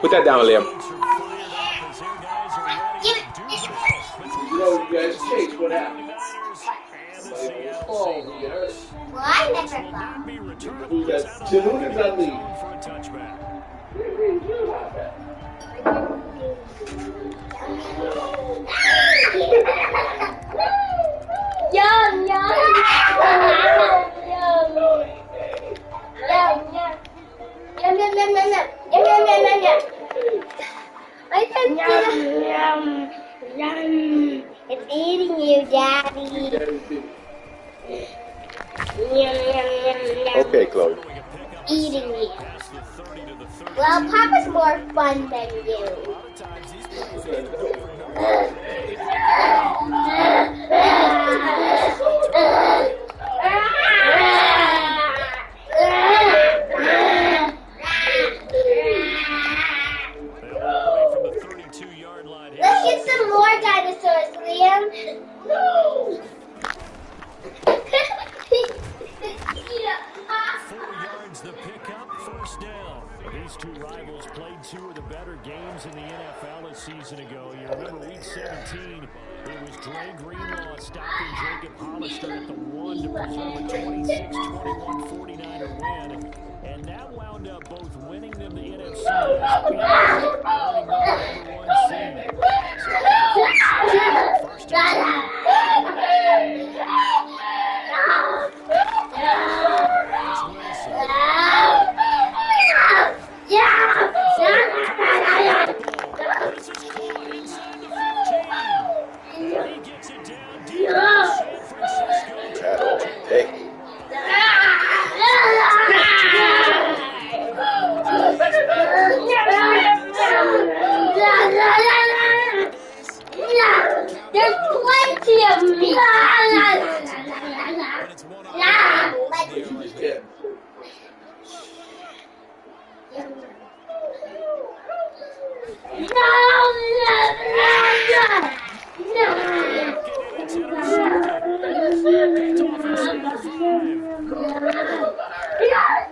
Put that down, Liam. You know, you guys chase. What happened? Fall. You get hurt. Well, I never fall. Who got two? Who got lead? Yum, yum. Yum, yum, yum, yum, yum. Yum, yum, yum, yum, yum. I can't yum. It's eating you, Daddy. Yum, yum, yum, yum. Okay, Chloe. Eating you. Well, Papa's more fun than you. Let's get some more dinosaurs, Liam. No! 4 yards the pickup, first down. These two rivals played two of the better games in the NFL a season ago. You remember week 17, it was Dre Greenlaw stopping Jacob Hollister at the 1 to preserve a 26-21 49er win. And that wound up both winning them the NFC and earning them the number 1 seed. First down. This is caught inside the 15. And he gets it down deep in San Francisco. Hey. There's plenty of me.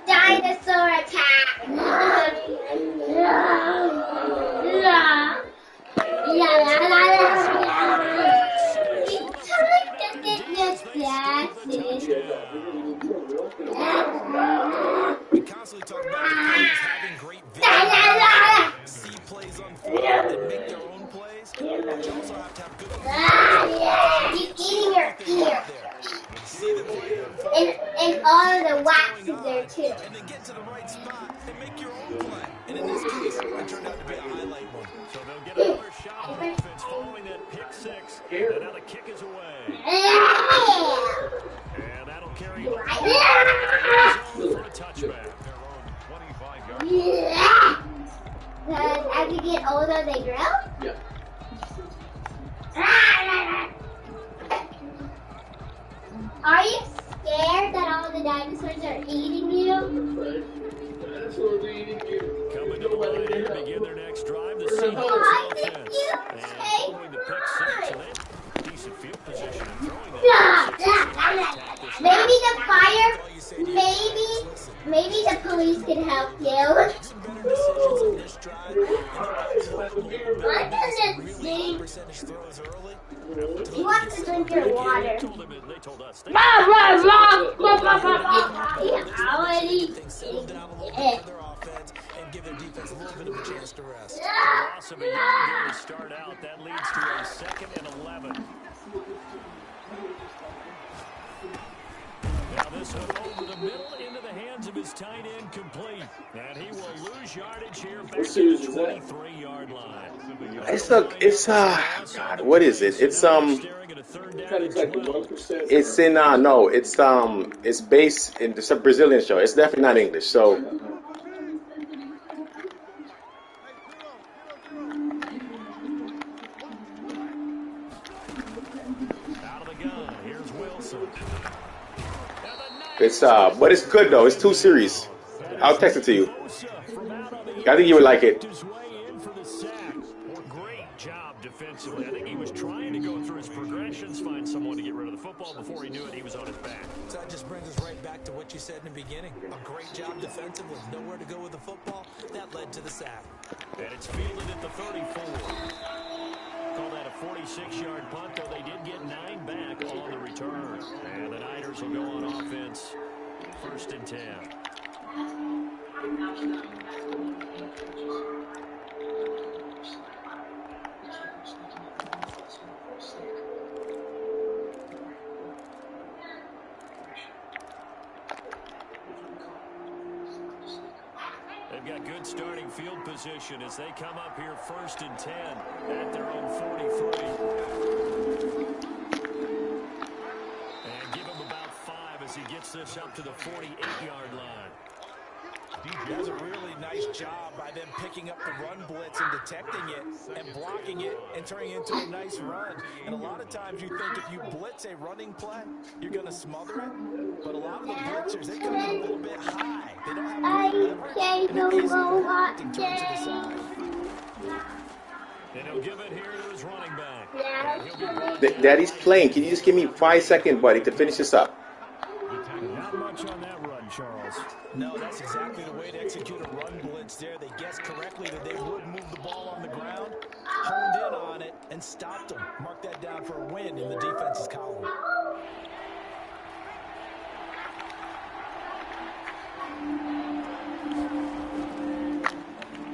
Dinosaur attack. We constantly talk about the players having great vision, see plays unfold, and make their own plays. But you also have to have good He's eating your ear. And all of the wax is there too. and then get to the right spot and make your own play. And in this case, it turned out to be a highlight one. So they'll get another shot on offense following that pick six. And now the kick is away. And that'll carry him for a touchback. Because as you get older, they grow? Yeah. Are you scared that all the dinosaurs are eating you? Dinosaurs are eating you. Coming to the line here to begin their next drive. The Seahawks I think offense. you And take following the pick six, so they have decent field position and throwing that. Maybe the fire, maybe the police can help you. I doesn't see. He wants to drink your water. They told us. He already And give their defense a little bit of a chance to rest. Loss of a yard to start out. That leads to a 2nd and 11. Now this one over the middle into the hands of his tight end complete. And he will lose yardage here back to the 23-yard line. God, what is it? It's Kind of like 1%. it's based in it's a Brazilian show. It's definitely not English. So Out of the gun, here's Wilson. it's but it's good though. It's 2 series. I'll text it to you. I think you would like it. His way in for the sack. Great job defensively. I think he was trying to go through his progressions, find someone to get rid of the football. football. Before he knew it, he was on his back. So that just brings us right back to what you said in the beginning. A great job defensively. Nowhere to go with the football. That led to the sack. And it's fielded at the 34. Call that a 46-yard punt, though they did get 9 back on the return. And the Niners will go on offense. 1st and 10. They've got good starting field position as they come up here 1st and 10 at their own 43. And give him about 5 as he gets this up to the 48-yard line. Does a really nice job by them picking up the run blitz and detecting it and blocking it and turning it into a nice run. And a lot of times you think if you blitz a running play, you're going to smother it. But a lot of the blitzers, they come in a little bit high. They don't have good leverage. And it is turn to the side. And he'll give it here to his running back. Daddy's playing. Can you just give me 5 seconds, buddy, to finish this up? Not much on that run, Charles. No, that's exactly the way to execute a run blitz there. They guessed correctly that they would move the ball on the ground, honed in on it, and stopped them. Mark that down for a win in the defense's column.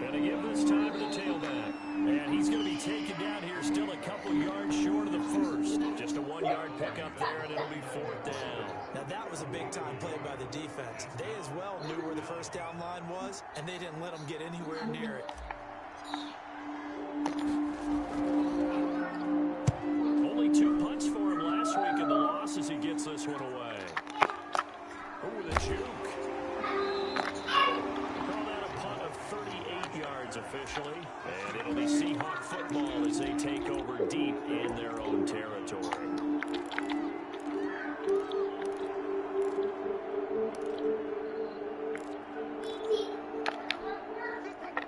Gonna give this time to the tailback. And he's going to be taken down here still a couple yards short of the first. Just a 1-yard pickup there, and it'll be 4th down. Now, that was a big-time play by the defense. They as well knew where the first down line was, and they didn't let them get anywhere near it. Only 2 punts for him last week in the loss as he gets this one away. Ooh, the juke. Call that a punt of 38 yards officially. And it'll be Seahawk football as they take over deep in their own territory.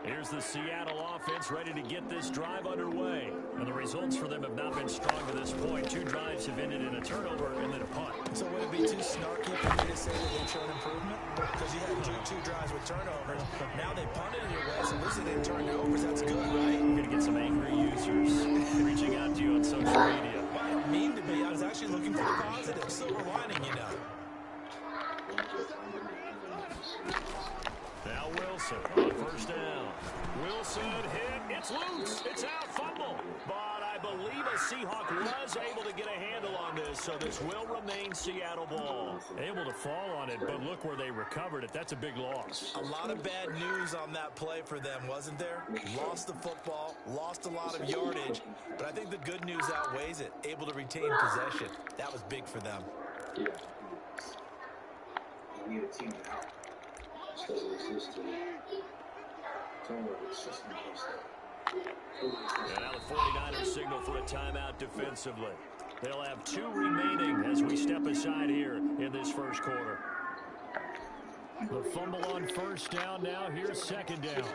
Here's the Seattle offense ready to get this drive underway. And the results for them have not been strong to this point. 2 drives have ended in a turnover and then a punt. So would it be too snarky for me to say that they've shown improvement? Because you had two drives with turnovers. Now they punted it away, so at least they didn't turn it over. That's good, right? We're going to get some angry users reaching out to you on social media. Well, I don't mean to be. I was actually looking for the positive. Silver lining, you know. Now Wilson on 1st down. Wilson hit. It's loose. It's out. Fumble. But I believe a Seahawk was able to get a handle on this, so this will remain Seattle ball. Able to fall on it, but look where they recovered it. That's a big loss. A lot of bad news on that play for them, wasn't there? Lost the football, lost a lot of yardage, but I think the good news outweighs it. Able to retain possession. That was big for them. Yeah. We need a team out. Because it was this team. Don't worry, it's just an And now the 49ers signal for a timeout defensively. They'll have 2 remaining as we step aside here in this first quarter. The fumble on 1st down now. Here's 2nd down.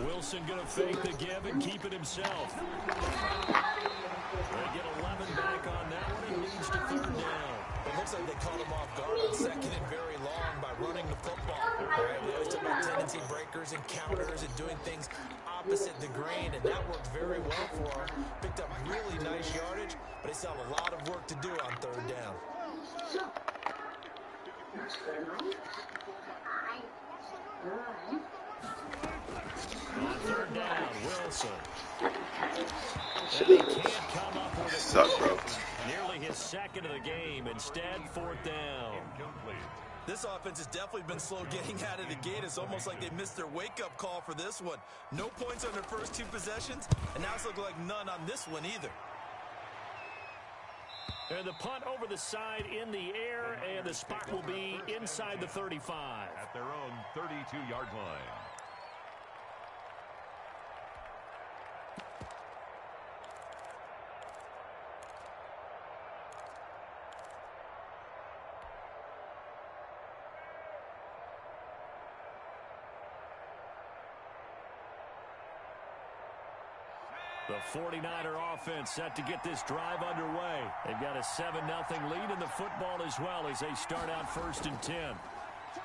Wilson going to fake the give and keep it himself. They get 11 back on that one. It leads to 3rd down. It looks like they caught him off guard on 2nd and very long by running the football. Right? We always talk about tendency breakers and counters and doing things opposite the grain, and that worked very well for him. Picked up really nice yardage, but they still have a lot of work to do on 3rd down. On 3rd down, Wilson. And he can't come up with it. Suck, bro. Nearly his 2nd of the game. Instead, 4th down. This offense has definitely been slow getting out of the gate. It's almost like they missed their wake-up call for this one. No points on their first 2 possessions, and now it's looking like none on this one either. And the punt over the side in the air, and the spot will be inside the 35. At their own 32-yard line. The The 49er offense set to get this drive underway. They've got a 7-0 lead in the football as well as they start out 1st and 10.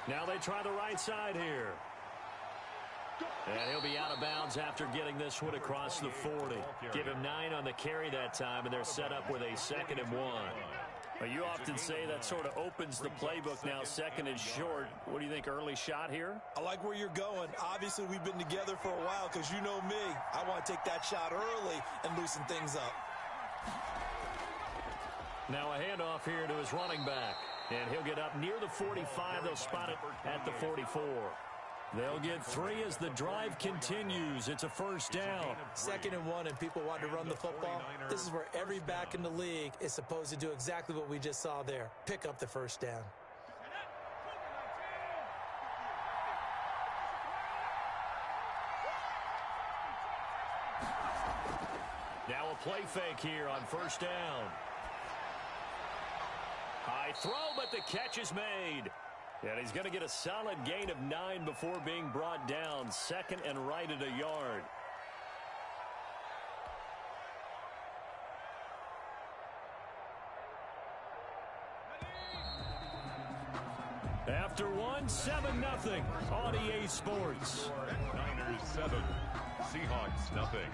Now they try the right side here. And he'll be out of bounds after getting this one across the 40. Give him 9 on the carry that time, and they're set up with a 2nd and 1. Well, you often say that sort of opens the playbook now, 2nd and short. What do you think, early shot here? I like where you're going. Obviously, we've been together for a while because you know me. I want to take that shot early and loosen things up. Now a handoff here to his running back. And he'll get up near the 45. They'll spot it at the 44. They'll get 3 as the drive continues. It's a 1st down. 2nd and 1, and people want to run the football. This is where every back in the league is supposed to do exactly what we just saw there. Pick up the 1st down. Now a play fake here on 1st down. High throw, but the catch is made. And he's going to get a solid gain of 9 before being brought down. 2nd and right at a yard. After 1, 7-0 on EA Sports. Niners 7, Seahawks nothing.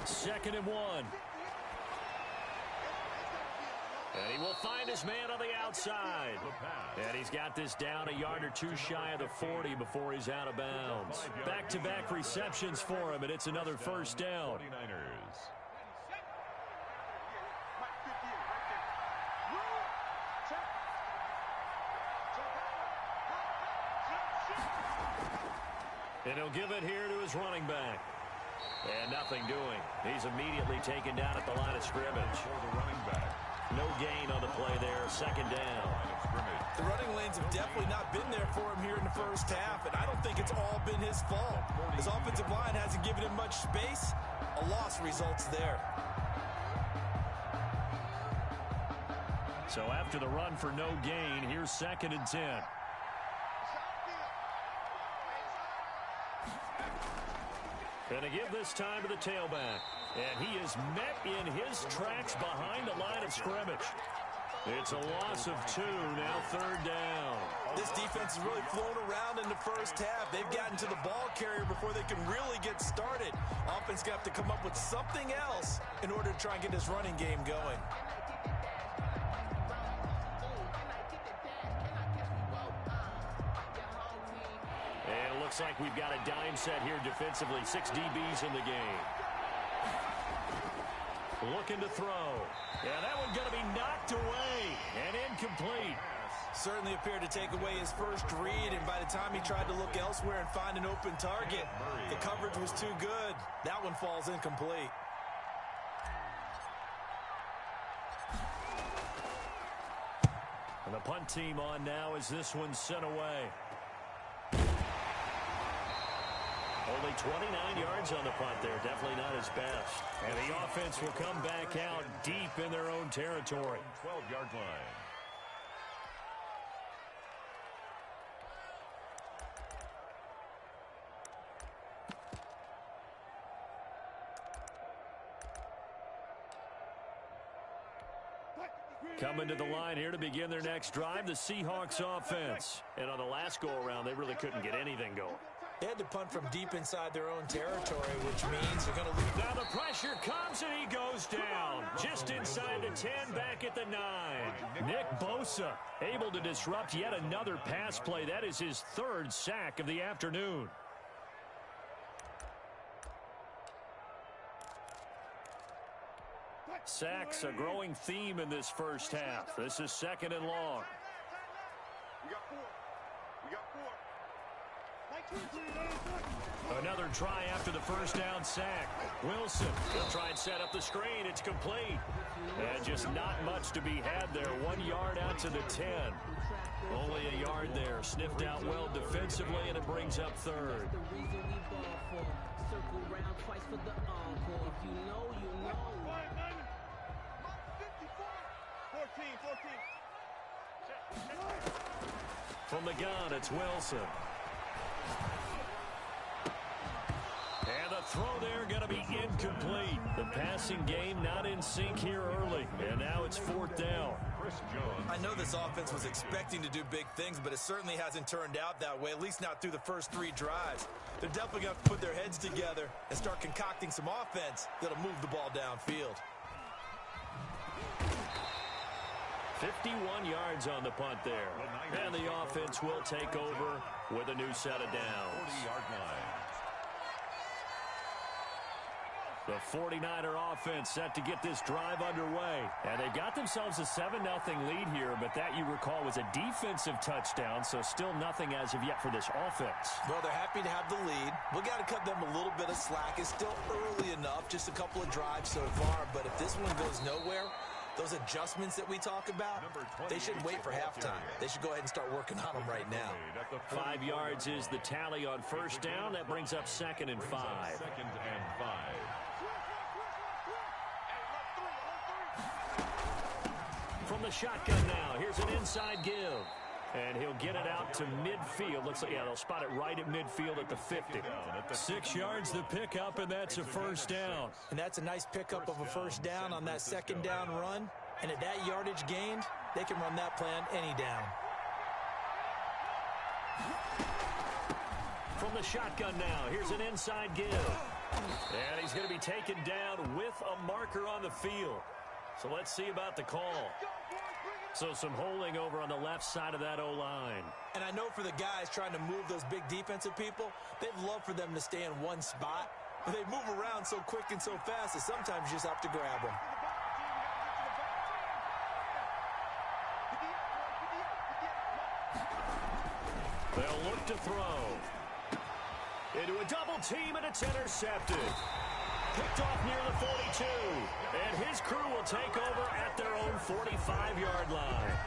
Second and 1. And he will find his man on the outside. And he's got this down a yard or 2 shy of the 40 before he's out of bounds. Back-to-back receptions for him, and it's another 1st down. 49ers. And he'll give it here to his running back. And nothing doing. He's immediately taken down at the line of scrimmage. For the running back. No gain on the play there. 2nd down. The running lanes have definitely not been there for him here in the 1st half, and I don't think it's all been his fault. His offensive line hasn't given him much space. A loss results there. So after the run for no gain, here's 2nd and 10. Going to give this time to the tailback. And he is met in his tracks behind the line of scrimmage. It's a loss of 2, now 3rd down. This defense has really flown around in the 1st half. They've gotten to the ball carrier before they can really get started. Offense got to come up with something else in order to try and get this running game going. And it looks like we've got a dime set here defensively. 6 DBs in the game. Looking to throw. Yeah, that one's going to be knocked away and incomplete. Certainly appeared to take away his first read, and by the time he tried to look elsewhere and find an open target, the coverage was too good. That one falls incomplete. And the punt team on now as this one's sent away. Only 29 yards on the punt there. Definitely not his best. And the offense will come back out deep in their own territory. 12-yard line. Coming to the line here to begin their next drive, the Seahawks offense. And on the last go-around, they really couldn't get anything going. They had to punt from deep inside their own territory, which means they're going to lose. Now the pressure comes and he goes down. Just inside the 10, back at the 9. Nick Bosa able to disrupt yet another pass play. That is his 3rd sack of the afternoon. Sacks, a growing theme in this 1st half. This is 2nd and long. We got 4. We got 4. Another try after the first down sack. Wilson will try and set up the screen. It's complete. And just not much to be had there. 1 yard out to the 10. Only a yard there. Sniffed out well defensively, and it brings up third. From the gun, it's Wilson. And the throw there going to be incomplete. The passing game not in sync here early. And now it's fourth down. I know this offense was expecting to do big things, but it certainly hasn't turned out that way, at least not through the first 3 drives. They're definitely going to have to put their heads together and start concocting some offense that'll move the ball downfield. 51 yards on the punt there. And the offense will take over with a new set of downs. 40-yard line. The 49er offense set to get this drive underway. And they've got themselves a 7-0 lead here, but that, you recall, was a defensive touchdown, so still nothing as of yet for this offense. Well, they're happy to have the lead. We got to cut them a little bit of slack. It's still early enough, just a couple of drives so far, but if this one goes nowhere, those adjustments that we talk about, they shouldn't wait for halftime. They should go ahead and start working on them right now. 5 yards is the tally on first down. That brings up 2nd and 5. 2nd and 5. From the shotgun now, here's an inside give. And he'll get it out to midfield. Looks like, yeah, they'll spot it right at midfield at the 50. 6 yards the pickup, and that's a first down. And that's a nice pickup of a first down on that second down run. And at that yardage gained, they can run that play on any down. From the shotgun now, here's an inside give. And he's going to be taken down with a marker on the field. So let's see about the call. So some holding over on the left side of that O-line. And I know for the guys trying to move those big defensive people, they'd love for them to stay in one spot. But they move around so quick and so fast that sometimes you just have to grab them. They'll look to throw. Into a double team, and it's intercepted. Picked off near the 42. And his crew will take over at their own 45-yard line.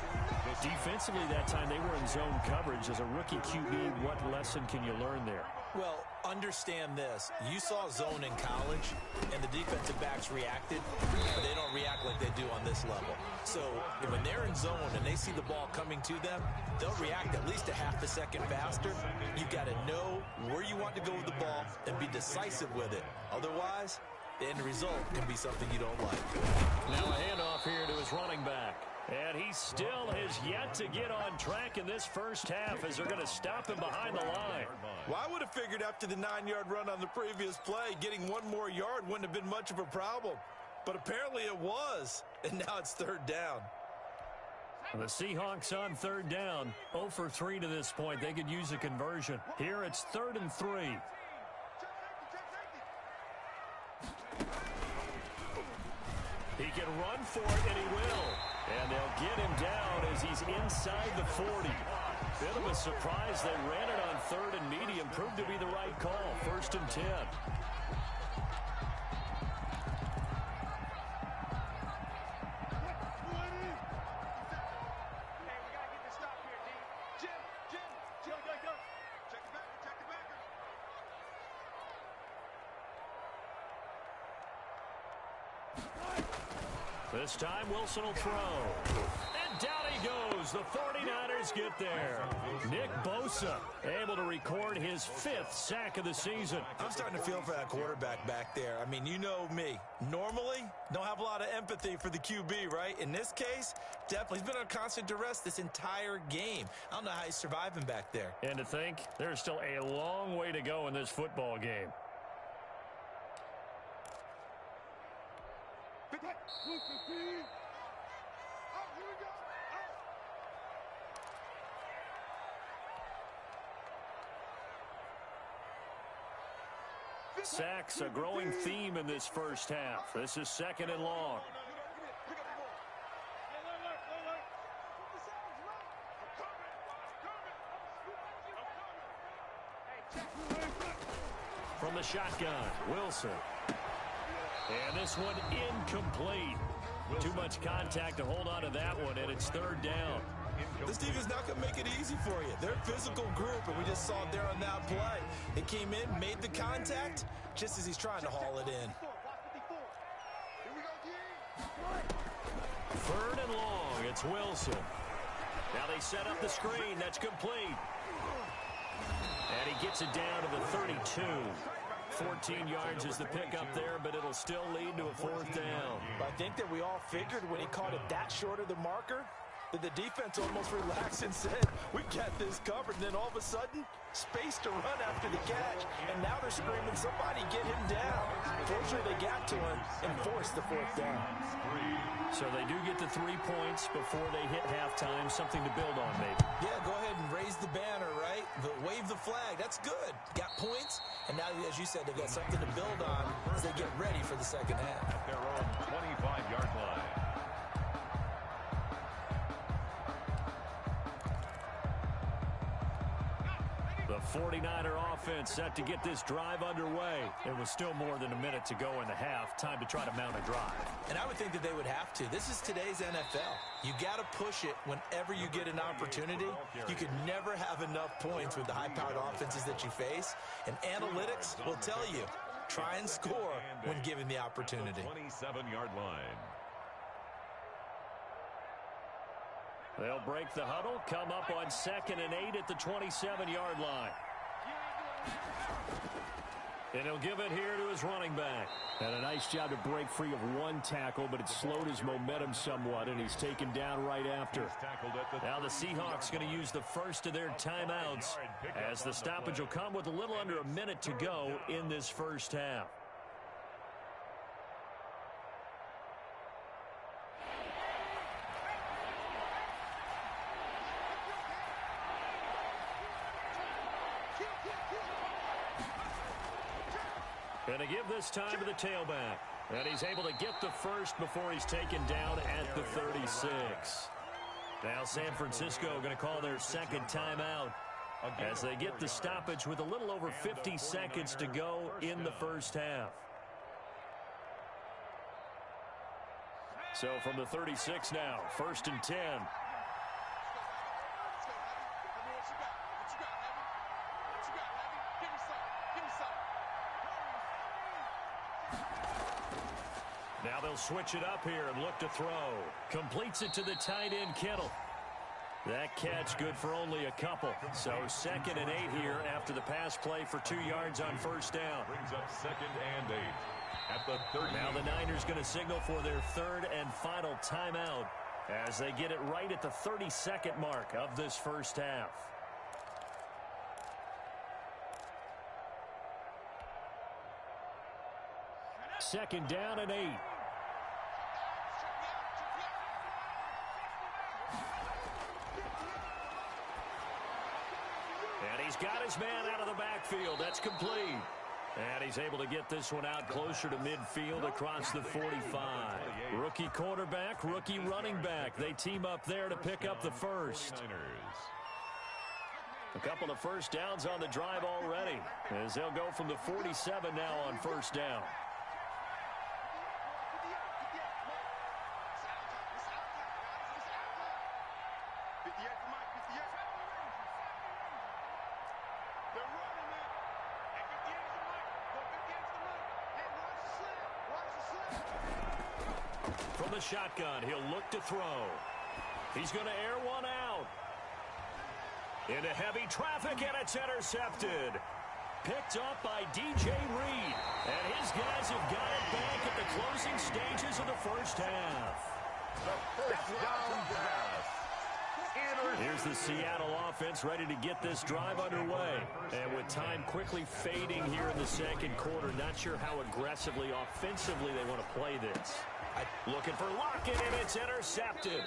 Defensively that time, they were in zone coverage. As a rookie QB, what lesson can you learn there? Well, understand this. You saw zone in college, and the defensive backs reacted, but they don't react like they do on this level. So when they're in zone and they see the ball coming to them, they'll react at least a half a second faster. You've got to know where you want to go with the ball and be decisive with it. Otherwise, the end result can be something you don't like. Now a handoff here to his running back. And he still has yet to get on track in this first half as they're going to stop him behind the line. Well, I would have figured after the 9-yard run on the previous play, getting one more yard wouldn't have been much of a problem. But apparently it was, and now it's third down. The Seahawks on third down, 0 for 3 to this point. They could use a conversion. Here it's 3rd and 3. He can run for it, and he will. And they'll get him down as he's inside the 40. Bit of a surprise. They ran it on 3rd and medium. Proved to be the right call. 1st and 10. This time, Wilson will throw. And down he goes. The 49ers get there. Nick Bosa able to record his 5th sack of the season. I'm starting to feel for that quarterback back there. I mean, you know me. Normally, don't have a lot of empathy for the QB, right? In this case, definitely. He's been on constant duress this entire game. I don't know how he's surviving back there. And to think, there's still a long way to go in this football game. Sacks, a growing theme in this first half. This is 2nd and long. from the shotgun. Wilson. And this one incomplete. Too much contact to hold on to that one, and it's third down. This defense not going to make it easy for you. They're a physical group, and we just saw it there on that play. It came in, made the contact, just as he's trying to haul it in. Third and long, it's Wilson. Now they set up the screen. That's complete. And he gets it down to the 32. 14 yards is the pickup there, but it'll still lead to a fourth down. I think that we all figured when he caught it that short of the marker that the defense almost relaxed and said, we got this covered. And then all of a sudden, space to run after the catch. And now they're screaming, somebody get him down. Fortunately, they got to him and forced the fourth down. So they do get the 3 points before they hit halftime. Something to build on, maybe. Yeah, go ahead and raise the banner, right? Wave the flag. That's good. Got points. And now, as you said, they've got something to build on as they get ready for the second half. At their own 25-yard line. The 49er offense set to get this drive underway. It was still more than a minute to go in the half. Time to try to mount a drive. And I would think that they would have to. This is today's NFL. You got to push it whenever you get an opportunity. You could never have enough points with the high-powered offenses that you face. And analytics will tell you, try and score when given the opportunity. 27-yard line. They'll break the huddle, come up on 2nd and 8 at the 27-yard line. And he'll give it here to his running back. And a nice job to break free of one tackle, but it slowed his momentum somewhat, and he's taken down right after. Now the Seahawks going to use the first of their timeouts as the stoppage will come with a little under a minute to go in this first half. And to give this time to the tailback. And he's able to get the first before he's taken down at the 36. Now San Francisco going to call their second timeout as they get the stoppage with a little over 50 seconds to go in the first half. So from the 36 now, 1st and 10. Now they'll switch it up here and look to throw. Completes it to the tight end, Kittle. That catch good for only a couple. So 2nd and 8 here after the pass play for 2 yards on first down. Brings up 2nd and 8 at the 30. Now the Niners going to signal for their third and final timeout as they get it right at the 32nd mark of this first half. Second down and 8. And he's got his man out of the backfield. That's complete. And he's able to get this one out closer to midfield across the 45. Rookie quarterback, rookie running back. They team up there to pick up the first. A couple of first downs on the drive already as they'll go from the 47 now on first down. From the shotgun, he'll look to throw. He's going to air one out. Into heavy traffic, and it's intercepted. Picked up by DJ Reed. And his guys have got it back at the closing stages of the first half. The first down pass. Here's the Seattle offense ready to get this drive underway. And with time quickly fading here in the second quarter, not sure how aggressively, offensively they want to play this. Looking for Lockett, and it's intercepted.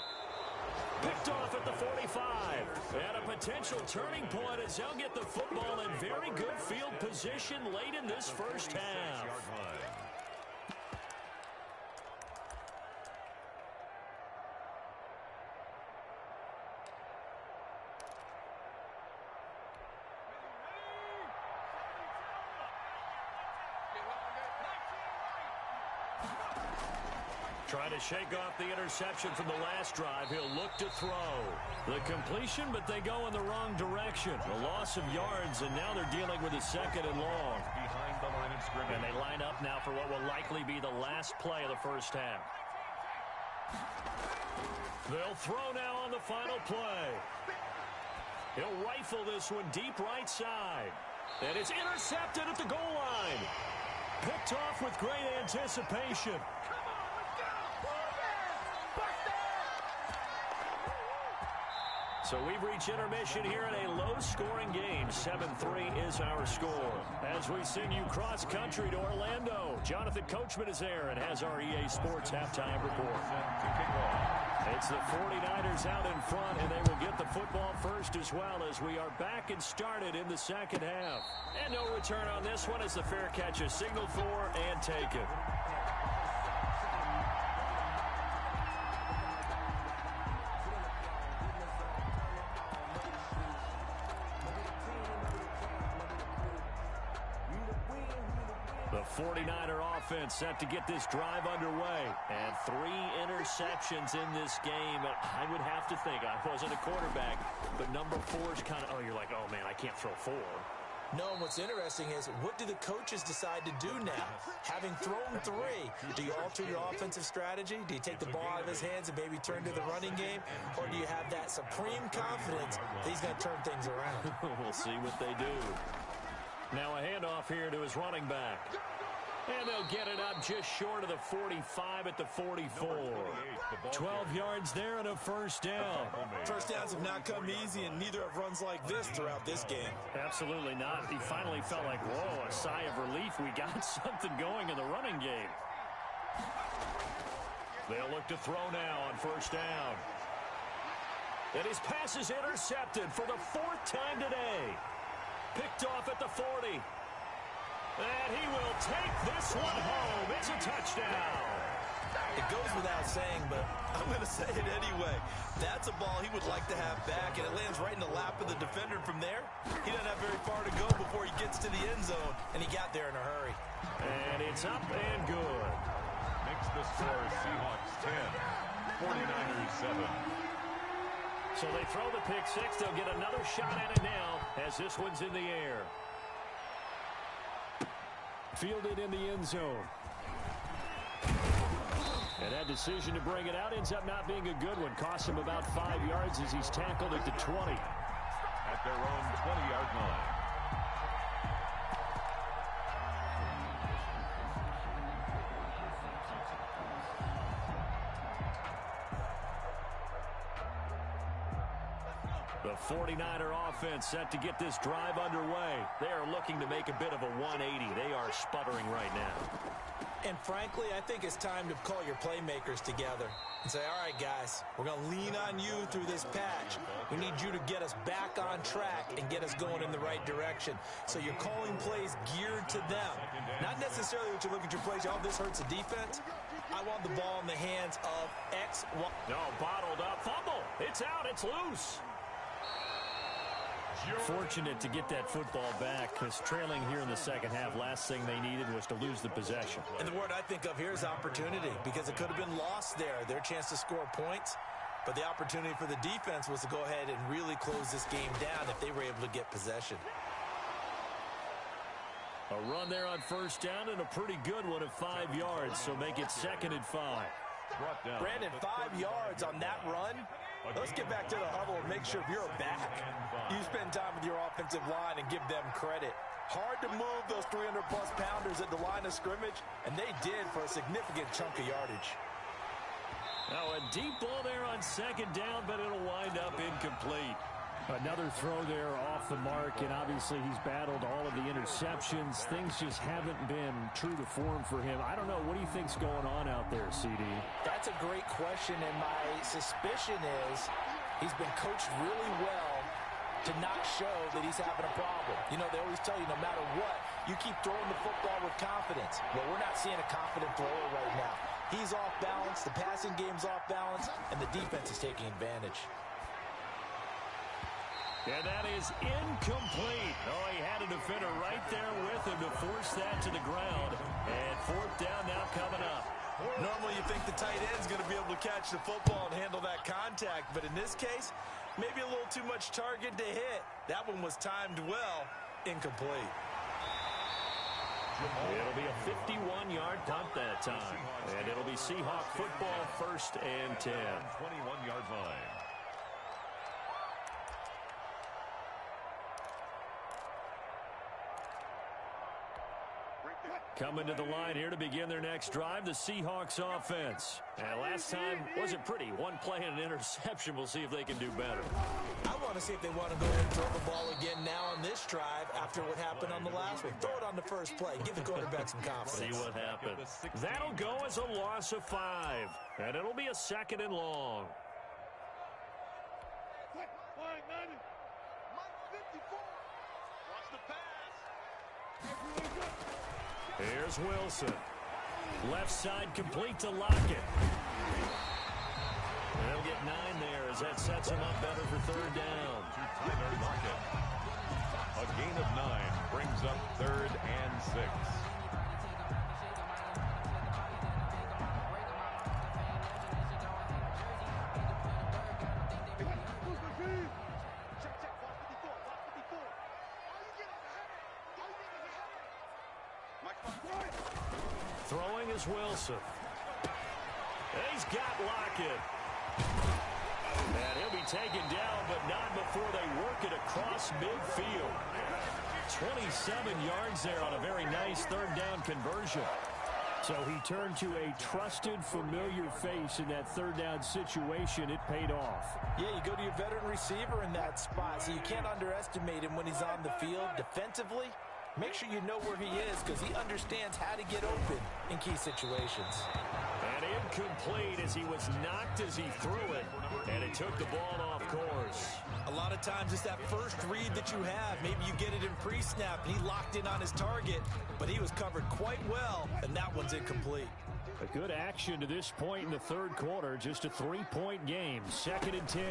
Picked off at the 45. And a potential turning point as they'll get the football in very good field position late in this first half. Trying to shake off the interception from the last drive. He'll look to throw. The completion, but they go in the wrong direction. A loss of yards, and now they're dealing with a 2nd and long. Behind the line of scrimmage. And they line up now for what will likely be the last play of the first half. They'll throw now on the final play. He'll rifle this one deep right side. And it's intercepted at the goal line. Picked off with great anticipation. So we've reached intermission here in a low-scoring game. 7-3 is our score. As we send you cross-country to Orlando, Jonathan Coachman is there and has our EA Sports halftime report. It's the 49ers out in front, and they will get the football first as well as we are back and started in the second half. And no return on this one as the fair catch is signaled for and taken. The 49er offense set to get this drive underway. And 3 interceptions in this game. I would have to think, I wasn't a quarterback, but number 4 is kind of, you're like, oh, man, I can't throw 4. No, and what's interesting is, what do the coaches decide to do now? Having thrown 3, do you alter your offensive strategy? Do you take the ball out of his hands and maybe turn to the running game? Or do you have that supreme confidence that he's going to turn things around? We'll see what they do. Now a handoff here to his running back. And they'll get it up just short of the 45 at the 44. 12 yards there and a first down. First downs have not come easy, and neither have runs like this throughout this game. Absolutely not. He finally felt like, whoa, a sigh of relief. We got something going in the running game. They'll look to throw now on first down. And his pass is intercepted for the 4th time today. Picked off at the 40. And he will take this one home. It's a touchdown. It goes without saying, but I'm going to say it anyway. That's a ball he would like to have back, and it lands right in the lap of the defender from there. He doesn't have very far to go before he gets to the end zone, and he got there in a hurry. And it's up and good. Makes the score Seahawks 10, 49ers 7. So they throw the pick 6. They'll get another shot at it now as this one's in the air. Fielded in the end zone. And that decision to bring it out ends up not being a good one. Costs him about 5 yards as he's tackled at the 20. At their own 20-yard line. The 49er offense set to get this drive underway. They are looking to make a bit of a 180. They are sputtering right now. And frankly, I think it's time to call your playmakers together and say, all right, guys, we're going to lean on you through this patch. We need you to get us back on track and get us going in the right direction. So you're calling plays geared to them. Not necessarily that you look at your plays, oh, this hurts the defense. I want the ball in the hands of X, Y. No, bottled up. Fumble. It's out. It's loose. Fortunate to get that football back because trailing here in the second half, last thing they needed was to lose the possession. And the word I think of here is opportunity, because it could have been lost there, their chance to score points. But the opportunity for the defense was to go ahead and really close this game down if they were able to get possession. A run there on first down and a pretty good one of 5 yards, so make it 2nd and 5. Brandon, 5 yards on that run. Let's get back to the huddle and make sure you're back. You spend time with your offensive line and give them credit. Hard to move those 300-plus pounders at the line of scrimmage, and they did for a significant chunk of yardage. Now a deep ball there on second down, but it'll wind up incomplete. Another throw there off the mark, and obviously he's battled all of the interceptions. Things just haven't been true to form for him. I don't know. What do you think's going on out there, CD? That's a great question, and my suspicion is he's been coached really well to not show that he's having a problem. You know, they always tell you no matter what, you keep throwing the football with confidence. Well, we're not seeing a confident thrower right now. He's off balance, the passing game's off balance, and the defense is taking advantage. And that is incomplete. Oh, he had a defender right there with him to force that to the ground. And 4th down now coming up. Normally you think the tight end's going to be able to catch the football and handle that contact, but in this case, maybe a little too much target to hit. That one was timed well, incomplete. It'll be a 51-yard punt that time, and it'll be Seahawk football, 1st and 10. 21-yard line. Coming to the line here to begin their next drive, the Seahawks offense. And last time wasn't pretty. One play and an interception. We'll see if they can do better. I want to see if they want to go ahead and throw the ball again now on this drive after what happened on the last one. Throw it on the first play. Give the quarterback some confidence. See what happens. That'll go as a loss of 5. And it'll be a 2nd and long. Here's Wilson. Left side complete to Lockett. They'll get 9 there as that sets him up better for 3rd down. To Tyler Lockett. A gain of 9 brings up 3rd and 6. Throwing is Wilson. He's got Lockett. And he'll be taken down, but not before they work it across midfield. 27 yards there on a very nice 3rd down conversion. So he turned to a trusted, familiar face in that 3rd down situation. It paid off. Yeah, you go to your veteran receiver in that spot, so you can't underestimate him when he's on the field. Defensively, make sure you know where he is because he understands how to get open in key situations. And incomplete as he was knocked as he threw it, and it took the ball off course. A lot of times it's that first read that you have. Maybe you get it in pre-snap, and he locked in on his target, but he was covered quite well, and that one's incomplete. A good action to this point in the 3rd quarter. Just a 3-point game. 2nd and 10.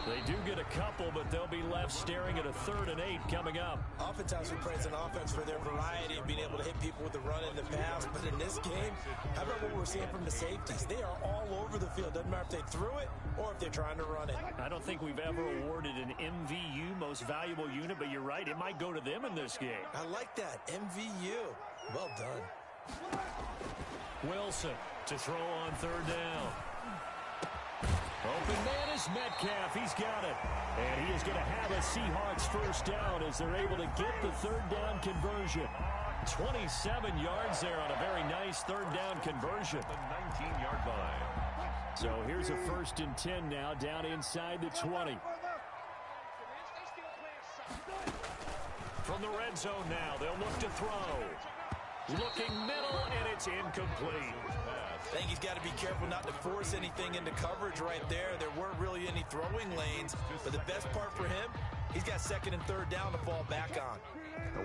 They do get a couple, but they'll be left staring at a 3rd and 8 coming up. Oftentimes we praise an offense for their variety and being able to hit people with the run and the pass. But in this game, how about what we're seeing from the safeties? They are all over the field. Doesn't matter if they threw it or if they're trying to run it. I don't think we've ever awarded an MVU, most valuable unit, but you're right. It might go to them in this game. I like that. MVU. Well done. Wilson to throw on 3rd down. Open man is Metcalf. He's got it. And he is going to have a Seahawks 1st down as they're able to get the 3rd down conversion. 27 yards there on a very nice 3rd down conversion. The 19-yard line. So here's a 1st and 10 now down inside the 20. From the red zone now, they'll look to throw. Looking middle, and it's incomplete. I think he's got to be careful not to force anything into coverage right there. There weren't really any throwing lanes, but the best part for him, he's got 2nd and 3rd down to fall back on.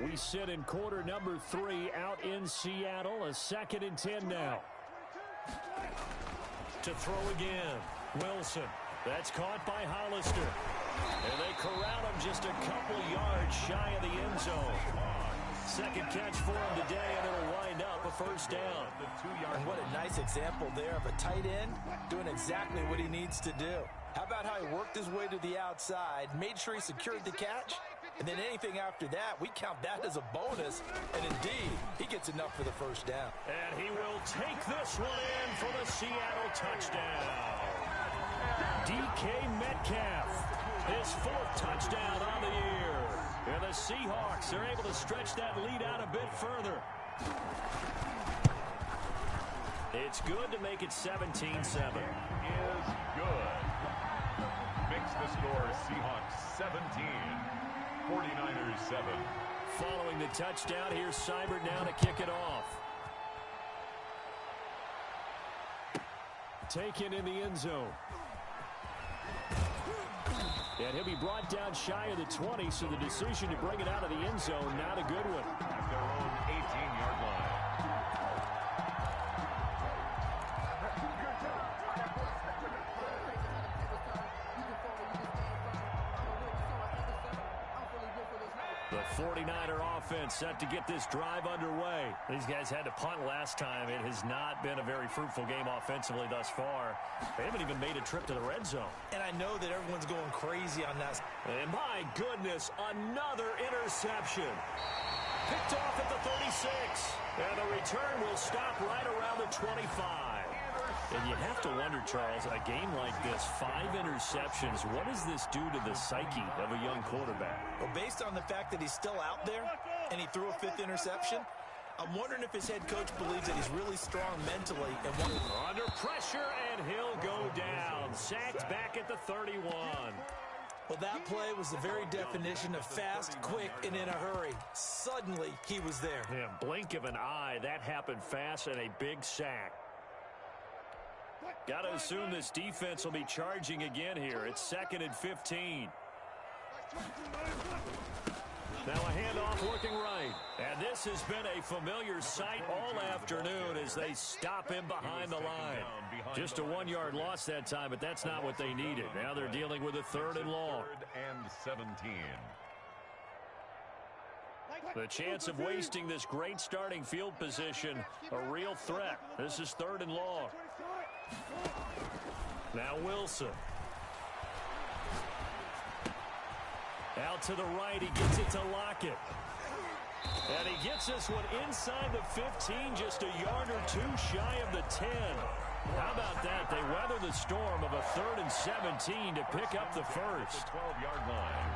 We sit in quarter number 3 out in Seattle. A 2nd and 10 now. To throw again, Wilson. That's caught by Hollister. And they corral him just a couple yards shy of the end zone. 2nd catch for him today, and it'll wind up a 1st down. And what a nice example there of a tight end doing exactly what he needs to do. How about how he worked his way to the outside, made sure he secured the catch, and then anything after that, we count that as a bonus. And indeed, he gets enough for the 1st down. And he will take this one in for the Seattle touchdown. DK Metcalf, his 4th touchdown on the year. And the Seahawks are able to stretch that lead out a bit further. It's good to make it 17-7. Is good. Makes the score Seahawks 17, 49ers 7. Following the touchdown, here's Seibert now to kick it off. Taken in the end zone. And he'll be brought down shy of the 20, so the decision to bring it out of the end zone, not a good one. At their own 18-yard line. The 49er offense set to get this drive underway. These guys had to punt last time. It has not been a very fruitful game offensively thus far. They haven't even made a trip to the red zone. And I know that everyone's going crazy on that. And my goodness, another interception. Picked off at the 36. And the return will stop right around the 25. And you have to wonder, Charles, a game like this, 5 interceptions, what does this do to the psyche of a young quarterback? Well, based on the fact that he's still out there and he threw a 5th interception, I'm wondering if his head coach believes that he's really strong mentally. And under pressure, and he'll go down. Sacked back at the 31. Well, that play was the very definition of fast, quick, and in a hurry. Suddenly, he was there. Yeah, blink of an eye, that happened fast, and a big sack. Got to assume this defense will be charging again here. It's 2nd and 15. Now a handoff working right. And this has been a familiar sight all afternoon as they stop him behind the line. Just a 1-yard loss that time, but that's not what they needed. Now they're dealing with a 3rd and long. 3rd and 17. The chance of wasting this great starting field position, a real threat. This is 3rd and long. Now Wilson. Out to the right, he gets it to Lockett. And he gets this one inside the 15, just a yard or 2 shy of the 10. How about that? They weather the storm of a 3rd and 17 to pick up the first. 12-yard line.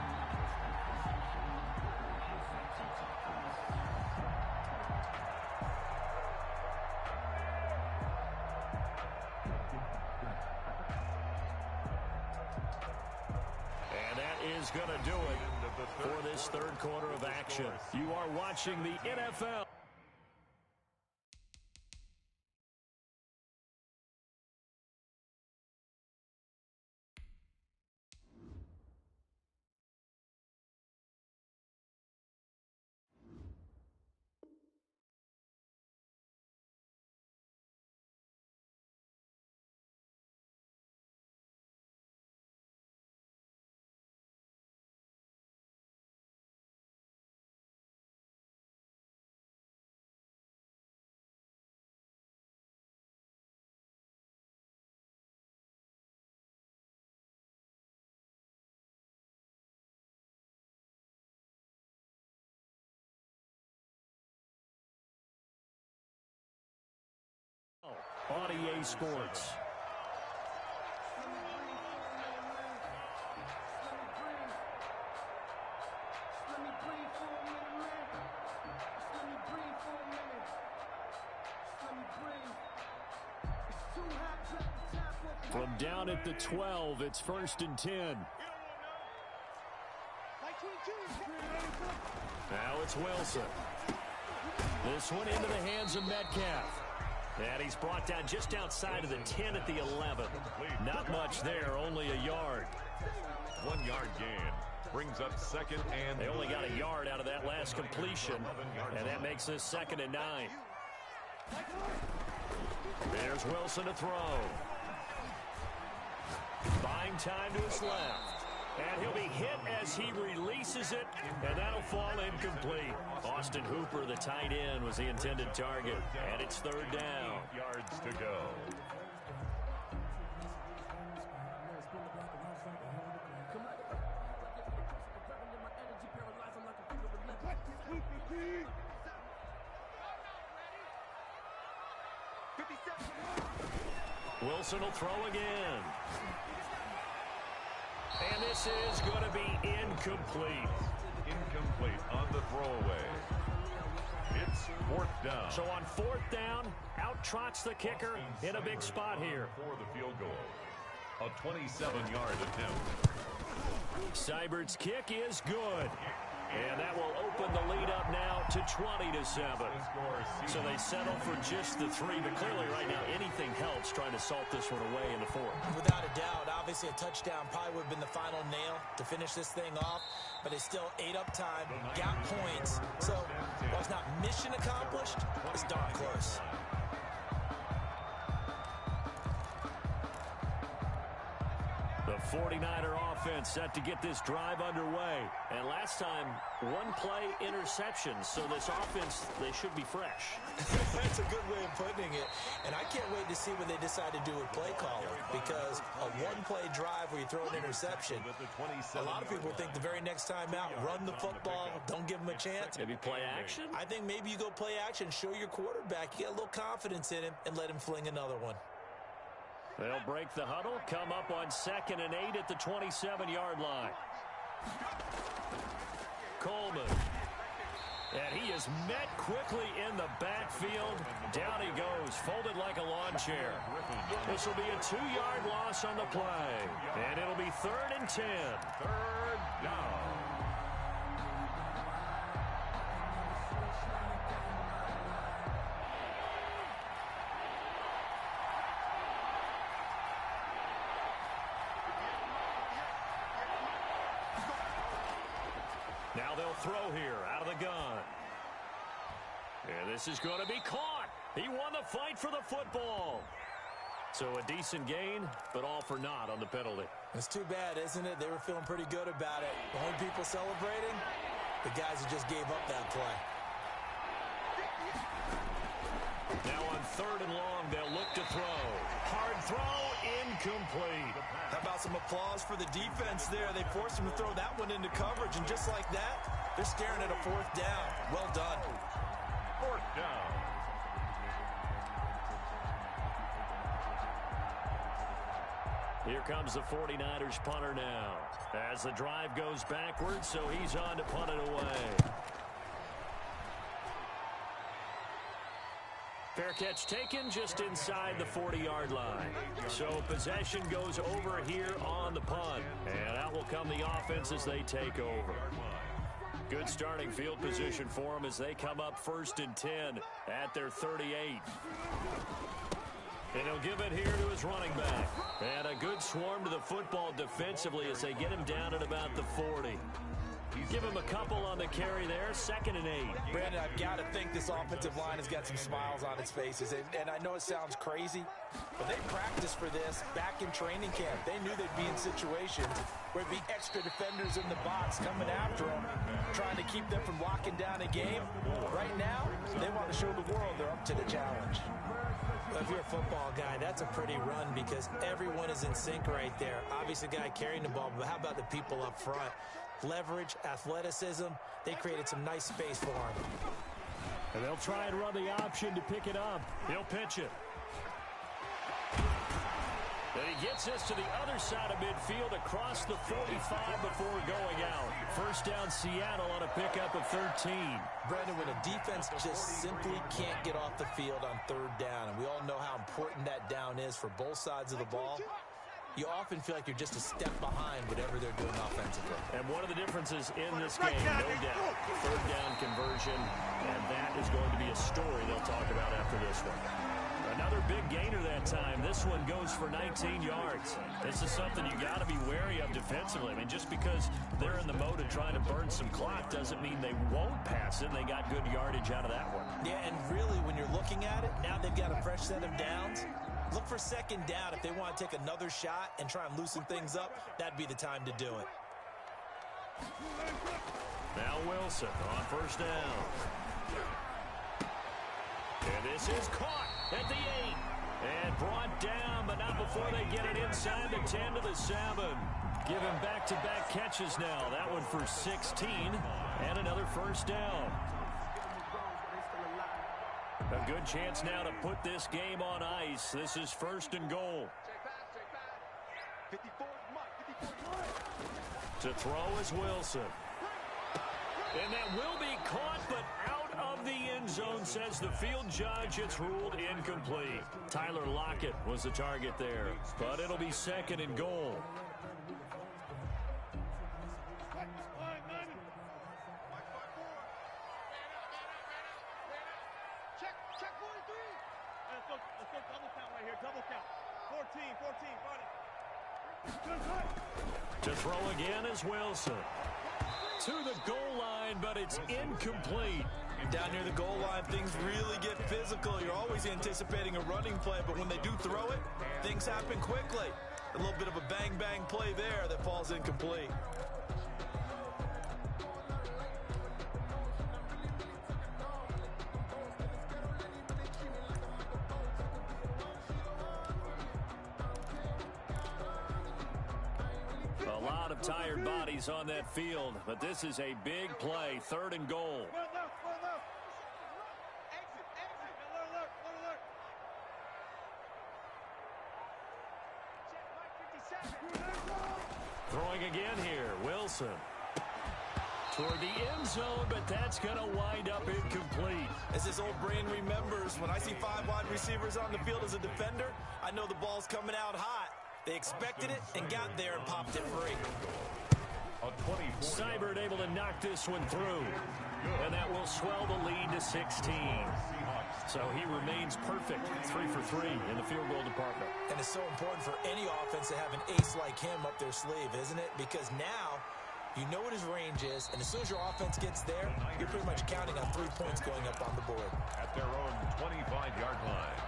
Is going to do it for this 3rd quarter of action. You are watching the NFL. On EA Sports. From down at the 12, it's 1st and 10. Now it's Wilson. This one into the hands of Metcalf. And he's brought down just outside of the 10 at the 11. Not much there, only a yard. 1-yard gain brings up 2nd and... They only got a yard out of that last completion, and that makes this 2nd and 9. There's Wilson to throw. Buying time to his left. And he'll be hit as he releases it, and that'll fall incomplete. Austin Hooper, the tight end, was the intended target, and it's 3rd down. 8 yards to go. Wilson will throw again. And this is going to be incomplete. Incomplete on the throwaway. It's 4th down. So on 4th down, out trots the kicker in a big spot here. For the field goal. A 27-yard attempt. Seibert's kick is good. And that will open the lead up now to 20-7. So they settle for just the 3, but clearly right now anything helps trying to salt this one away in the 4th. Without a doubt, obviously a touchdown probably would have been the final nail to finish this thing off, but it's still ate up time, got points. So while it's not mission accomplished, it's darn close. The 49er offense set to get this drive underway. And last time, one play interception. So this offense, they should be fresh. That's a good way of putting it. And I can't wait to see what they decide to do with play calling, because a one-play drive where you throw an interception, a lot of people think the very next time out, run the football, don't give them a chance. Maybe play action? I think maybe you go play action, show your quarterback, you get a little confidence in him, and let him fling another one. They'll break the huddle, come up on 2nd and 8 at the 27-yard line. Coleman. And he is met quickly in the backfield. Down he goes, folded like a lawn chair. This will be a 2-yard loss on the play. And it'll be 3rd and 10. 3rd down. Now they'll throw here out of the gun. And this is going to be caught. He won the fight for the football. So a decent gain, but all for naught on the penalty. It's too bad, isn't it? They were feeling pretty good about it. The only people celebrating, the guys who just gave up that play. Now on 3rd and long, they'll look to throw. Hard throw, incomplete. How about some applause for the defense there? They forced him to throw that one into coverage, and just like that, they're staring at a 4th down. Well done. 4th down. Here comes the 49ers punter now. As the drive goes backwards, so he's on to punt it away. Fair catch taken just inside the 40-yard line. So possession goes over here on the punt. And out will come the offense as they take over. Good starting field position for them as they come up 1st and 10 at their 38. And he'll give it here to his running back. And a good swarm to the football defensively as they get him down at about the 40. Give him a couple on the carry there, 2nd and 8. Brandon, I've got to think this offensive line has got some smiles on its faces. And I know it sounds crazy, but they practiced for this back in training camp. They knew they'd be in situations where there'd be extra defenders in the box coming after them, trying to keep them from locking down a game. Right now, they want to show the world they're up to the challenge. Well, if you're a football guy, that's a pretty run because everyone is in sync right there. Obviously, the guy carrying the ball, but how about the people up front? Leverage, athleticism, they created some nice space for him. And they'll try and run the option to pick it up. He'll pitch it. And he gets this to the other side of midfield across the 45 before going out. 1st down Seattle on a pickup of 13. Brendan, when a defense just simply can't get off the field on 3rd down, and we all know how important that down is for both sides of the ball, you often feel like you're just a step behind whatever they're doing offensively. And one of the differences in this game, no doubt, 3rd down conversion, and that is going to be a story they'll talk about after this one. Another big gainer that time. This one goes for 19 yards. This is something you got to be wary of defensively. I mean, just because they're in the mode of trying to burn some clock doesn't mean they won't pass it. They got good yardage out of that one. Yeah, and really, when you're looking at it, now they've got a fresh set of downs. Look for 2nd down. If they want to take another shot and try and loosen things up, that'd be the time to do it. Now Wilson on 1st down. And this is caught at the 8. And brought down, but not before they get it inside the 10 to the 7. Give him back-to-back catches now. That one for 16 and another 1st down. A good chance now to put this game on ice. This is 1st and goal. To throw is Wilson. And that will be caught, but out of the end zone, says the field judge. It's ruled incomplete. Tyler Lockett was the target there, but it'll be 2nd and goal. Check 43. Let's go double count right here. Double count. 14, 14, To throw again is Wilson. To the goal line, but it's incomplete. Down near the goal line, things really get physical. You're always anticipating a running play, but when they do throw it, things happen quickly. A little bit of a bang-bang play there that falls incomplete. A lot of tired bodies on that field, but this is a big play, 3rd and goal. One left. Exit. Alert. Check, Mike, 50 seconds. Throwing again here, Wilson. Toward the end zone, but that's going to wind up incomplete. As this old brain remembers, when I see 5 wide receivers on the field as a defender, I know the ball's coming out hot. They expected it and got there and popped it free. Seibert able to knock this one through. And that will swell the lead to 16. So he remains perfect, 3 for 3 in the field goal department. And it's so important for any offense to have an ace like him up their sleeve, isn't it? Because now you know what his range is, and as soon as your offense gets there, you're pretty much counting on 3 points going up on the board. At their own 25-yard line.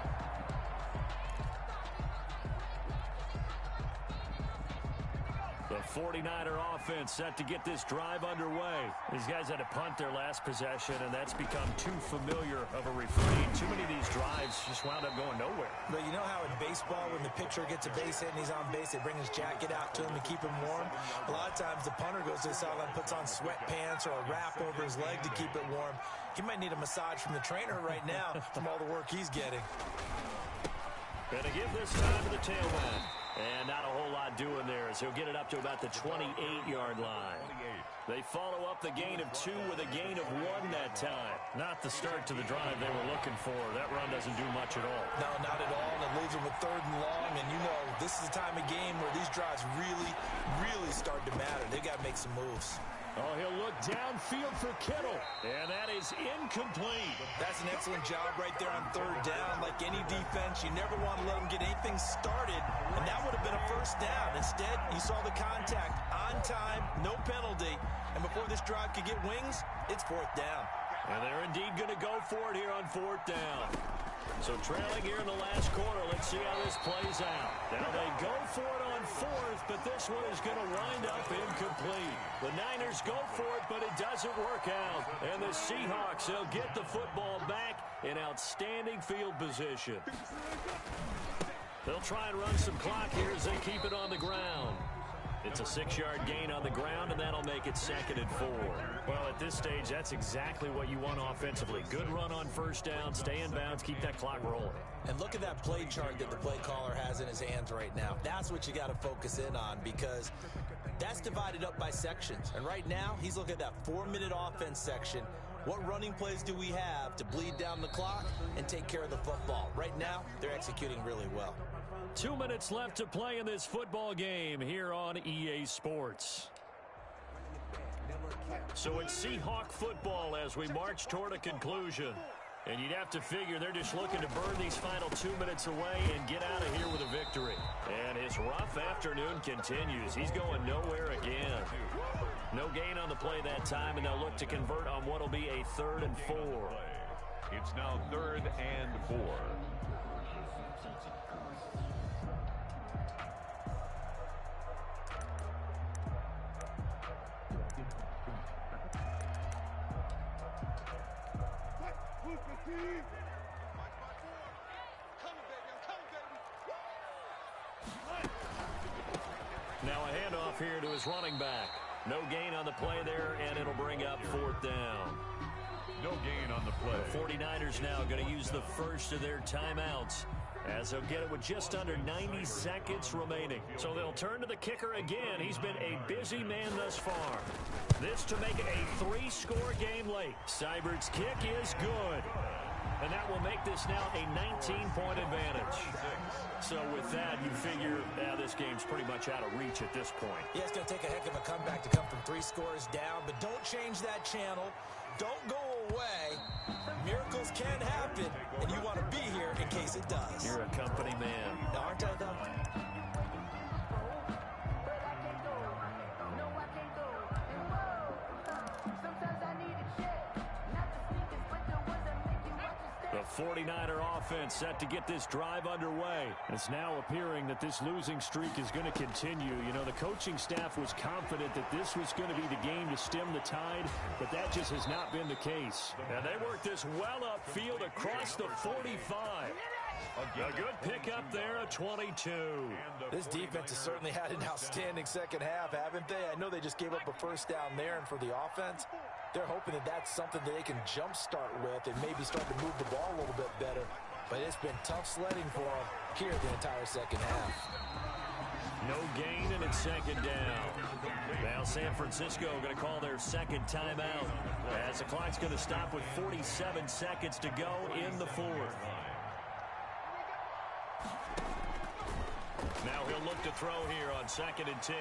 The 49er offense set to get this drive underway. These guys had to punt their last possession, and that's become too familiar of a refrain. Too many of these drives just wound up going nowhere. But you know how in baseball, when the pitcher gets a base hit and he's on base, they bring his jacket out to him to keep him warm? A lot of times the punter goes to the sideline, puts on sweatpants or a wrap over his leg to keep it warm. He might need a massage from the trainer right now from all the work he's getting. Gonna give this time to the tailman. And not a whole lot doing there as he'll get it up to about the 28-yard line. They follow up the gain of 2 with a gain of 1 that time. Not the start to the drive they were looking for. That run doesn't do much at all. No, not at all. And it leaves them with 3rd and long. And you know, this is the time of game where these drives really start to matter. They got to make some moves. Oh, he'll look downfield for Kittle. And that is incomplete. That's an excellent job right there on 3rd down. Like any defense, you never want to let them get anything started. And that would have been a 1st down. Instead, you saw the contact on time, no penalty. And before this drive could get wings, it's 4th down. And they're indeed going to go for it here on 4th down. So trailing here in the last quarter, let's see how this plays out. Now they go for it on 4th, but this one is going to wind up incomplete. The Niners go for it, but it doesn't work out. And the Seahawks, they'll get the football back in outstanding field position. They'll try and run some clock here as they keep it on the ground. It's a 6-yard gain on the ground, and that'll make it 2nd and 4. Well, at this stage, that's exactly what you want offensively. Good run on 1st down, stay in bounds, keep that clock rolling. And look at that play chart that the play caller has in his hands right now. That's what you got to focus in on because that's divided up by sections. And right now, he's looking at that 4-minute offense section. What running plays do we have to bleed down the clock and take care of the football? Right now, they're executing really well. 2 minutes left to play in this football game here on EA Sports. So it's Seahawk football as we march toward a conclusion. And you'd have to figure they're just looking to burn these final 2 minutes away and get out of here with a victory. And his rough afternoon continues. He's going nowhere again. No gain on the play that time, and they'll look to convert on what will be a 3rd and 4. It's now 3rd and 4. Now a handoff here to his running back. No gain on the play there, and it'll bring up 4th down. No gain on the play. The 49ers now going to use the first of their timeouts as they'll get it with just under 90 seconds remaining. So they'll turn to the kicker again. He's been a busy man thus far. This to make it a 3-score game late. Seibert's kick is good. And that will make this now a 19-point advantage. So with that, you figure, this game's pretty much out of reach at this point. Yeah, it's going to take a heck of a comeback to come from 3 scores down, but don't change that channel. Don't go away. Miracles can happen, and you want to be here in case it does. You're a company man. Aren't I, though? The 49er offense set to get this drive underway. It's now appearing that this losing streak is going to continue. You know, the coaching staff was confident that this was going to be the game to stem the tide, but that just has not been the case. And they work this well upfield across the 45. A good pickup there at 22. This defense has certainly had an outstanding second half, haven't they? I know they just gave up a first down there, and for the offense, they're hoping that that's something that they can jumpstart with and maybe start to move the ball a little bit better. But it's been tough sledding for them here the entire second half. No gain, and it's second down. Now San Francisco going to call their second timeout as the clock's going to stop with 47 seconds to go in the fourth. Now he'll look to throw here on 2nd and 10.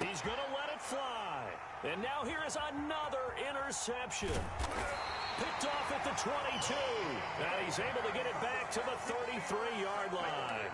He's going to let it fly. And now here is another interception. Picked off at the 22. And he's able to get it back to the 33-yard line.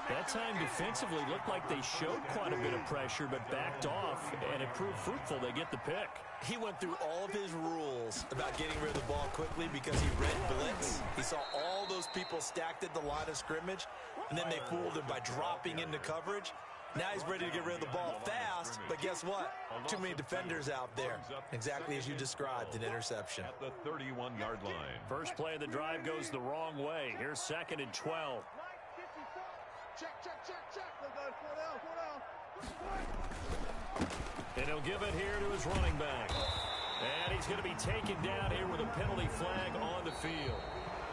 That time defensively looked like they showed quite a bit of pressure but backed off, and it proved fruitful. They get the pick. He went through all of his rules about getting rid of the ball quickly because he read blitz. He saw all those people stacked at the line of scrimmage, and then they fooled him by dropping into coverage. Now he's ready to get rid of the ball fast, but guess what? Too many defenders out there. Exactly as you described, an interception. At the 31-yard line. First play of the drive goes the wrong way. Here's 2nd and 12. Check, check, check, check. Let's go. 4 down. And he'll give it here to his running back. And he's going to be taken down here with a penalty flag on the field.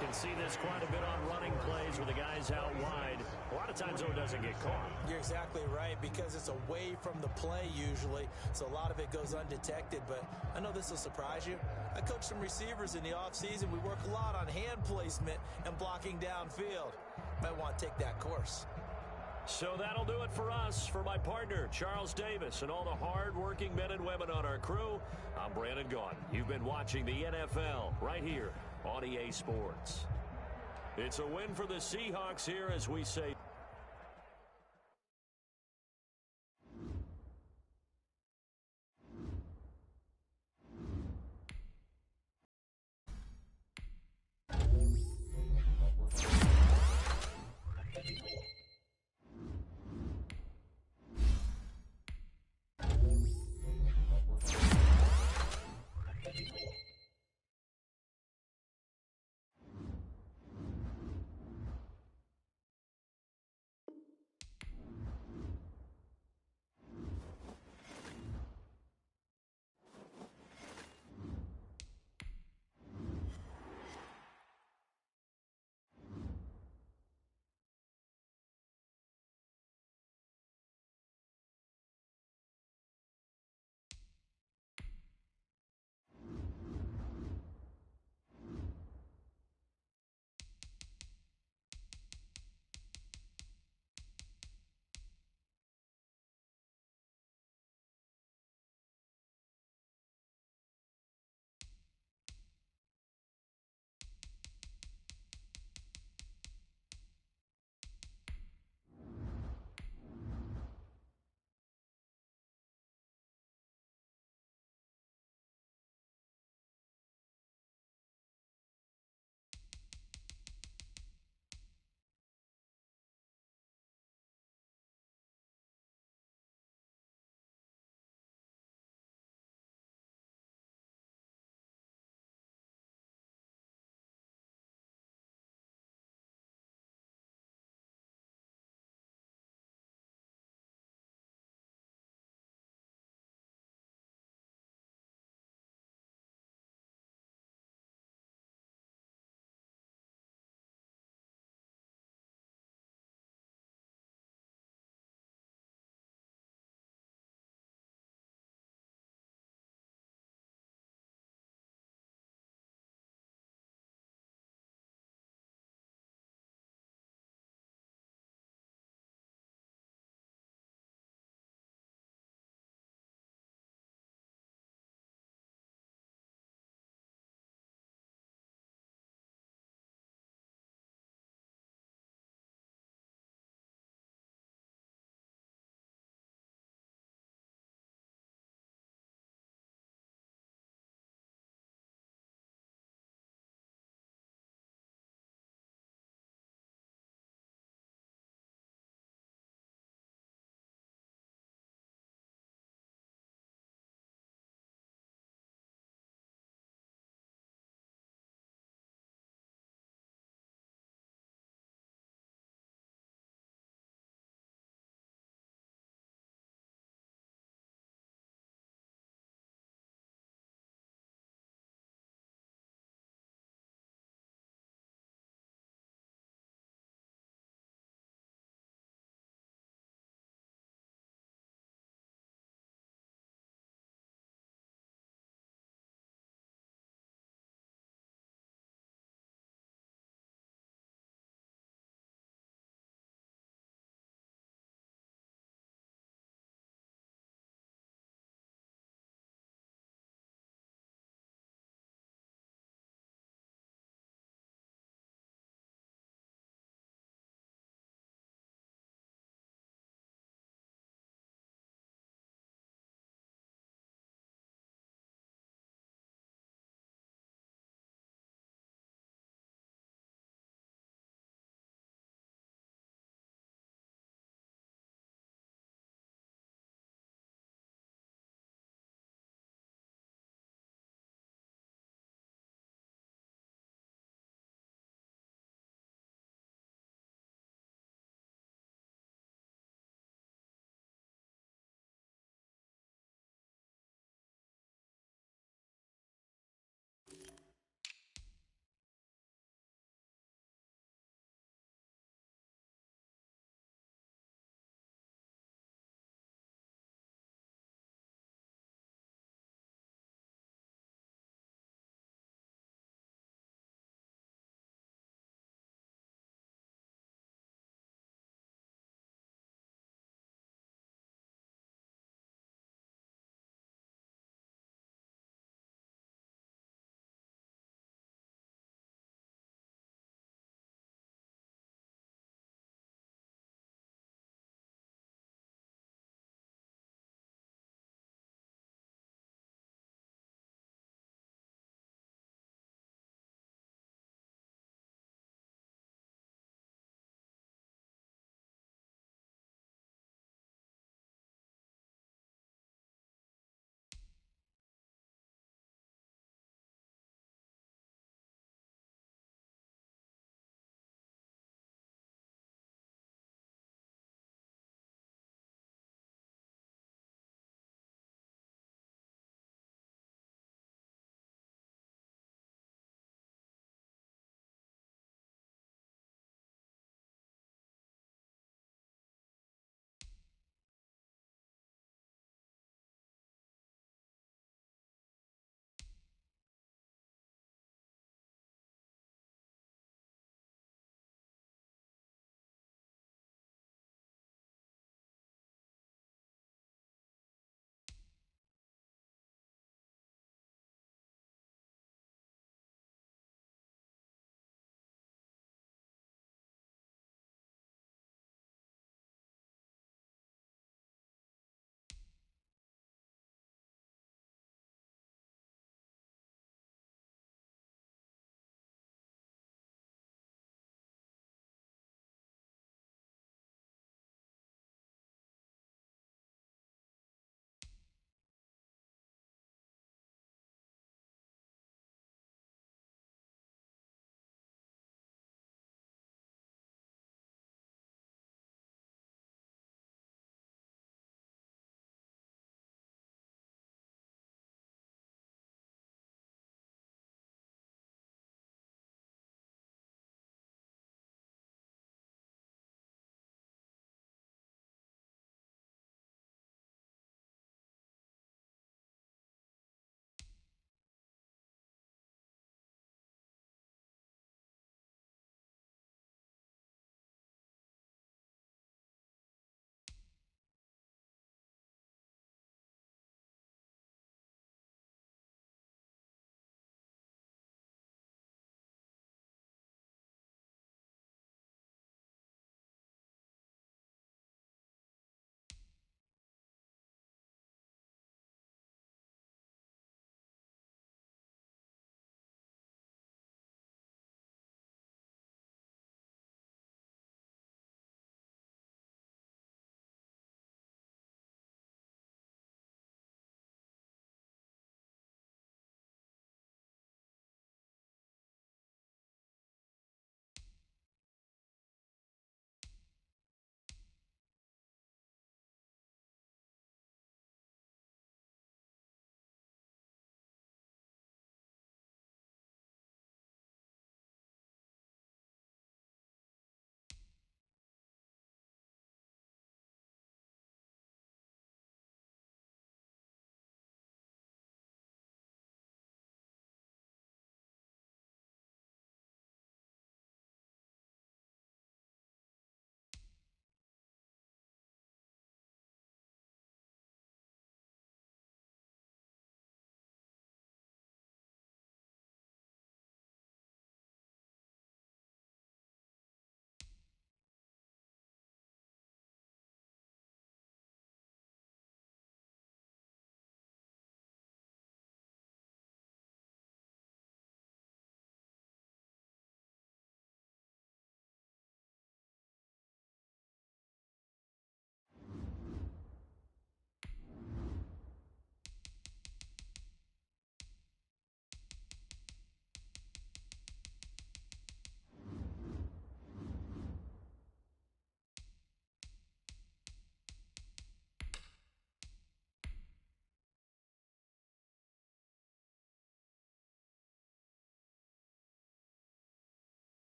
You can see this quite a bit on running plays where the guy's out wide. A lot of times, though, it doesn't get caught. You're exactly right, because it's away from the play usually, so a lot of it goes undetected. But I know this will surprise you. I coach some receivers in the offseason. We work a lot on hand placement and blocking downfield. Might want to take that course. So that'll do it for us. For my partner, Charles Davis, and all the hard-working men and women on our crew, I'm Brandon Gaudin. You've been watching the NFL right here on EA Sports. It's a win for the Seahawks here as we say...